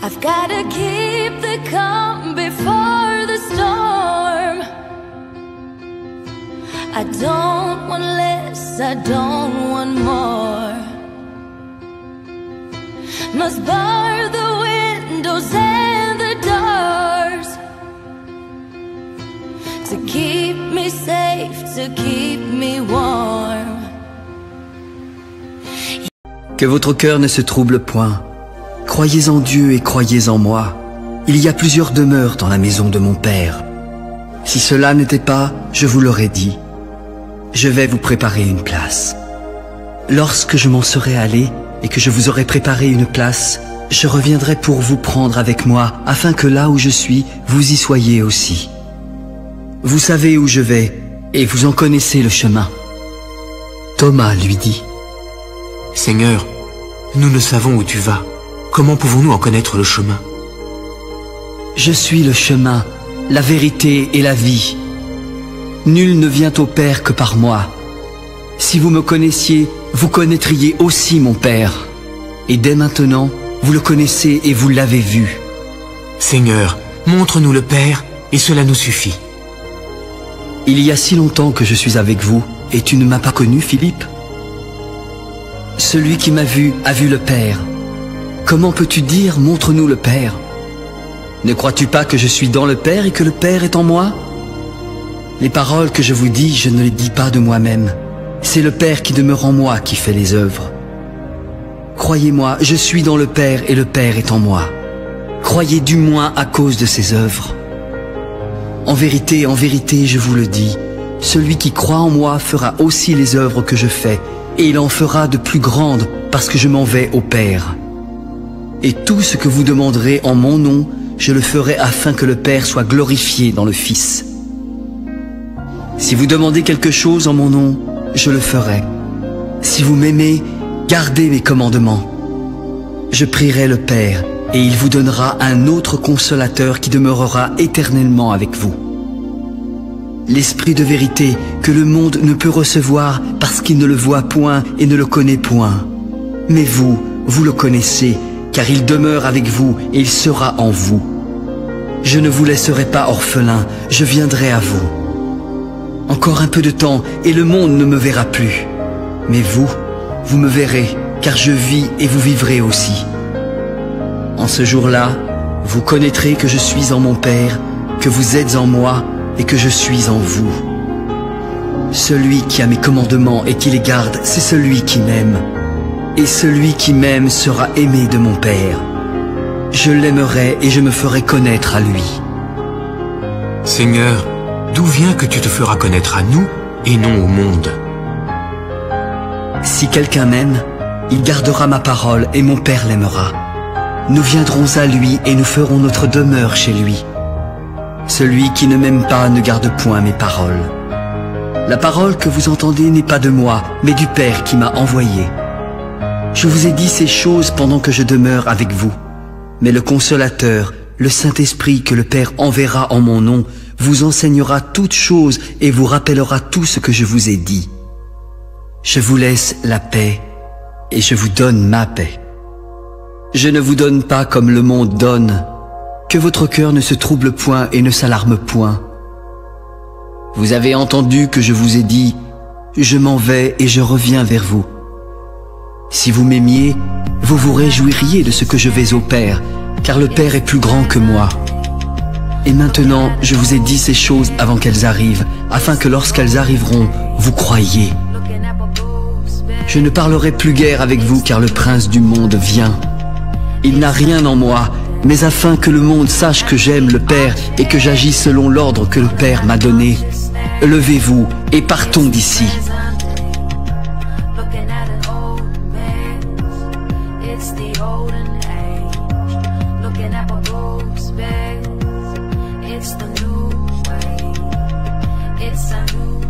I've gotta keep the calm before the storm. I don't want less, I don't want more. Must bar the windows and the doors to keep me safe, to keep me warm. Que votre cœur ne se trouble point. Croyez en Dieu et croyez en moi. Il y a plusieurs demeures dans la maison de mon Père. Si cela n'était pas, je vous l'aurais dit. Je vais vous préparer une place. Lorsque je m'en serai allé et que je vous aurai préparé une place, je reviendrai pour vous prendre avec moi, afin que là où je suis, vous y soyez aussi. Vous savez où je vais, et vous en connaissez le chemin. Thomas lui dit: Seigneur, nous ne savons où tu vas. Comment pouvons-nous en connaître le chemin? Je suis le chemin, la vérité et la vie. Nul ne vient au Père que par moi. Si vous me connaissiez, vous connaîtriez aussi mon Père. Et dès maintenant, vous le connaissez et vous l'avez vu. Seigneur, montre-nous le Père, et cela nous suffit. Il y a si longtemps que je suis avec vous, et tu ne m'as pas connu, Philippe? Celui qui m'a vu a vu le Père. Comment peux-tu dire, montre-nous le Père? Ne crois-tu pas que je suis dans le Père et que le Père est en moi? Les paroles que je vous dis, je ne les dis pas de moi-même. C'est le Père qui demeure en moi qui fait les œuvres. Croyez-moi, je suis dans le Père et le Père est en moi. Croyez du moins à cause de ses œuvres. En vérité, je vous le dis, celui qui croit en moi fera aussi les œuvres que je fais, et il en fera de plus grandes parce que je m'en vais au Père. Et tout ce que vous demanderez en mon nom, je le ferai afin que le Père soit glorifié dans le Fils. Si vous demandez quelque chose en mon nom, je le ferai. Si vous m'aimez, gardez mes commandements. Je prierai le Père, et il vous donnera un autre consolateur qui demeurera éternellement avec vous. L'Esprit de vérité que le monde ne peut recevoir parce qu'il ne le voit point et ne le connaît point. Mais vous, vous le connaissez, car il demeure avec vous et il sera en vous. Je ne vous laisserai pas orphelin, je viendrai à vous. Encore un peu de temps et le monde ne me verra plus. Mais vous, vous me verrez, car je vis et vous vivrez aussi. En ce jour-là, vous connaîtrez que je suis en mon Père, que vous êtes en moi et que je suis en vous. Celui qui a mes commandements et qui les garde, c'est celui qui m'aime. Et celui qui m'aime sera aimé de mon Père. Je l'aimerai et je me ferai connaître à lui. Seigneur, d'où vient que tu te feras connaître à nous et non au monde? Si quelqu'un m'aime, il gardera ma parole et mon Père l'aimera. Nous viendrons à lui et nous ferons notre demeure chez lui. Celui qui ne m'aime pas ne garde point mes paroles. La parole que vous entendez n'est pas de moi, mais du Père qui m'a envoyé. Je vous ai dit ces choses pendant que je demeure avec vous. Mais le Consolateur, le Saint-Esprit que le Père enverra en mon nom, vous enseignera toutes choses et vous rappellera tout ce que je vous ai dit. Je vous laisse la paix et je vous donne ma paix. Je ne vous donne pas comme le monde donne. Que votre cœur ne se trouble point et ne s'alarme point. Vous avez entendu que je vous ai dit, je m'en vais et je reviens vers vous. Si vous m'aimiez, vous vous réjouiriez de ce que je vais au Père, car le Père est plus grand que moi. Et maintenant, je vous ai dit ces choses avant qu'elles arrivent, afin que lorsqu'elles arriveront, vous croyiez. Je ne parlerai plus guère avec vous, car le prince du monde vient. Il n'a rien en moi, mais afin que le monde sache que j'aime le Père et que j'agis selon l'ordre que le Père m'a donné. Levez-vous et partons d'ici. It's the new way. It's a new